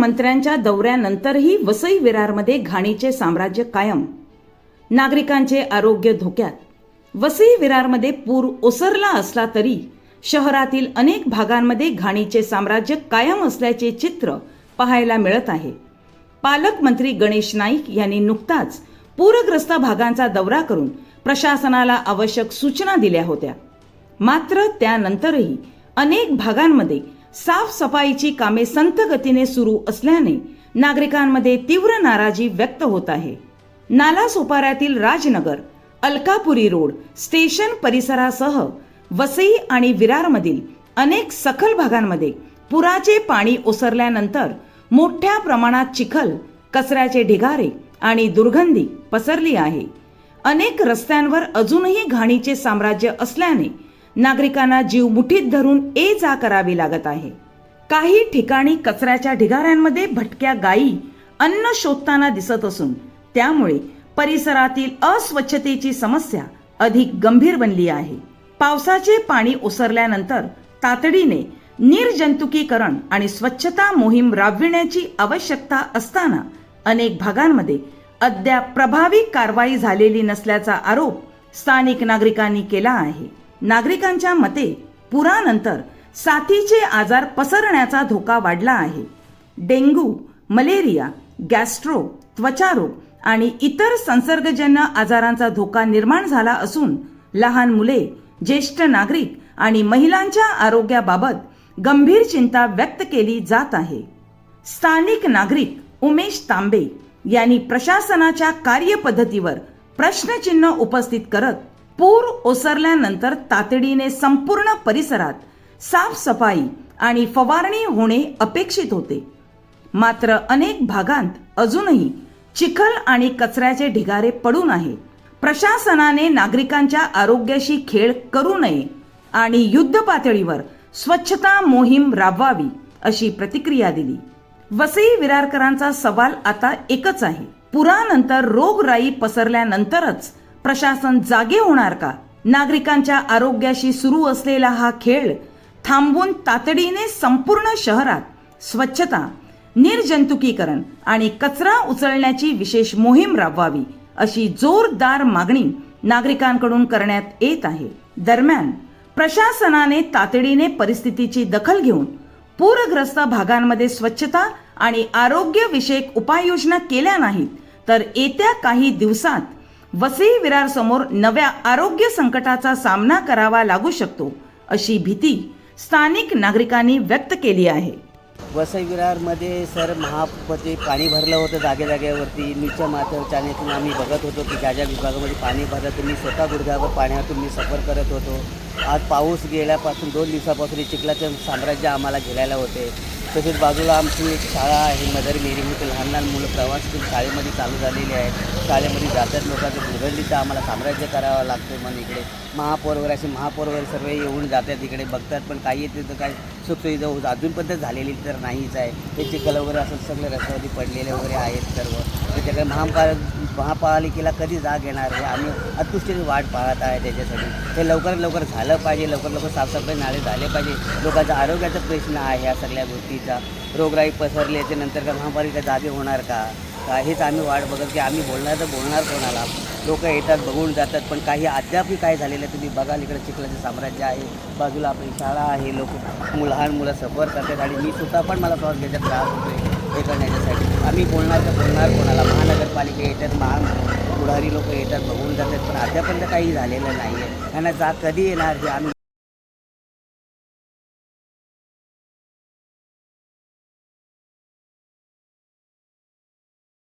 पालकमंत्र्यांच्या दौऱ्यानंतरही वसई विरारमध्ये घाणीचे साम्राज्य कायम. नागरिकांचे आरोग्य धोक्यात. वसई विरारमध्ये पूर ओसरला असला तरी शहरातील अनेक भागांमध्ये घाणीचे साम्राज्य कायम असल्याचे चित्र पाहायला मिळत आहे. पालकमंत्री गणेश नाईक यांनी नुकताच पूरग्रस्त भागांचा दौरा करून प्रशासनाला आवश्यक सूचना दिल्या होत्या. मात्र त्यानंतरही अनेक भागांमध्ये साफसफाईची कामे संथ गतीने सुरू असल्याने नागरिकांमध्ये तीव्र नाराजी व्यक्त होत आहे. नालासोपाऱ्यातील राजनगर, अलकापुरी रोड, स्टेशन परिसरासह वसई आणि विरारमधील अनेक सखल भागांमध्ये पुराचे पाणी ओसरल्यानंतर मोठ्या प्रमाणात चिखल, कचऱ्याचे ढिगारे आणि दुर्गंधी पसरली आहे. अनेक रस्त्यांवर अजूनही घाणीचे साम्राज्य असल्याने नागरिकांना जीव मुठीत धरून ये जा करावी लागत आहे. काही ठिकाणी कचऱ्याच्या ढिगाऱ्यांमध्ये भटक्या गायी अन्न शोधताना दिसत असून त्यामुळे परिसरातील अस्वच्छतेची समस्या अधिक गंभीर बनली आहे. पावसाचे पाणी ओसरल्यानंतर तातडीने निर्जंतुकीकरण आणि स्वच्छता मोहीम राबविण्याची आवश्यकता असताना अनेक भागांमध्ये अद्याप प्रभावी कारवाई झालेली नसल्याचा आरोप स्थानिक नागरिकांनी केला आहे. नागरिकांच्या मते पुरानंतर साथीचे आजार पसरण्याचा धोका वाढला आहे. डेंग्यू, मलेरिया, गॅस्ट्रो, त्वचारोग आणि इतर संसर्गजन्य आजारांचा धोका निर्माण झाला असून लहान मुले, ज्येष्ठ नागरिक आणि महिलांच्या आरोग्याबाबत गंभीर चिंता व्यक्त केली जात आहे. स्थानिक नागरिक उमेश तांबे यांनी प्रशासनाच्या कार्यपद्धतीवर प्रश्नचिन्ह उपस्थित करत पूर ओसरल्यानंतर तातडीने संपूर्ण परिसरात साफसफाई आणि फवारणी होणे अपेक्षित होते. मात्र अनेक भागांत अजूनही चिखल आणि कचऱ्याचे ढिगारे पडून आहे. प्रशासनाने नागरिकांच्या आरोग्याशी खेळ करू नये आणि युद्ध पातळीवर स्वच्छता मोहीम राबवावी अशी प्रतिक्रिया दिली. वसई विरारकरांचा सवाल आता एकच आहे, पुरानंतर रोगराई पसरल्यानंतरच प्रशासन जागे होणार का? नागरिकांच्या आरोग्याशी सुरू असलेला हा खेळ थांबवून तातडीने संपूर्ण शहरात स्वच्छता, निर्जंतुकीकरण आणि कचरा उचलण्याची विशेष मोहीम राबवावी अशी जोरदार मागणी नागरिकांकडून करण्यात येत आहे. दरम्यान प्रशासनाने तातडीने परिस्थितीची दखल घेऊन पूरग्रस्त भागांमध्ये स्वच्छता आणि आरोग्य विषयक उपाययोजना केल्या नाहीत तर येत्या काही दिवसात वसई विरार समोर नव्या आरोग्य संकटाचा सामना करावा लागू शकतो अशी भीती स्थानिक नागरिकांनी व्यक्त केली आहे. वसई विरारमध्ये सर महापते पाणी भरलं होतं जागेवरती. नीच्या माथ्यावर चाण्यातून आम्ही बघत होतो की ज्या ज्या विभागामध्ये पाणी भरलं तर मी स्वतः गुडघ्यावर पाण्यातून मी सफर करत होतो. आज पाऊस गेल्यापासून 2 दिवसापासून चिखलाचं साम्राज्य आम्हाला घेरायला होते. तसेच बाजूला आमची एक शाळा आहे मदर मेरी, इथे लहान लहान मुलं प्रवास शाळेमध्ये चालू झालेली आहेत. शाळेमध्ये जातात लोकांचं दुर्गंधीचं आम्हाला साम्राज्य करावं लागतं. मग इकडे महापौर वगैरे असे महापौर वगैरे सर्व येऊन जातात, इकडे बघतात, पण काही येते तर काय सुखसुविधा अजूनपर्यंत झालेली तर नाहीच आहे. ते चिखल वगैरे असं सगळे रस्त्यावरती पडलेले वगैरे आहेत सर्व. त्याच्याकडे महापालिकेला कधी जाग येणार आहे, आम्ही अतुष्टीने वाट पाहत आहे त्याच्यासाठी. ते लवकरात लवकर झालं पाहिजे, लवकर साफसफाई नाळे झाले पाहिजे. लोकांचा आरोग्याचा प्रश्न आहे या सगळ्या गोष्टीचा. रोगराई पसरली याच्यानंतर का महापालिका जागे होणार का हेच आम्ही वाट बघत की आम्ही बोलणार तर बोलणार कोणाला. लोक येतात, बघून जातात, पण काही अद्यापही काय झालेलं आहे तुम्ही बघाल. इकडे चिखलाचं साम्राज्य आहे, बाजूला आपली शाळा आहे, लोक लहान मुलं सफर करतात आणि मी स्वतः पण मला श्वास घ्यायचा त्रास होतो हे करण्यासाठी. आम्ही बोलणार तर बोलणार कोणाला. महानगरपालिका येतात, पुढारी लोक येतात, बघून जातात, पण अद्यापर्यंत काही झालेलं नाही आहे. त्यांना जाग कधी येणार हे आम्ही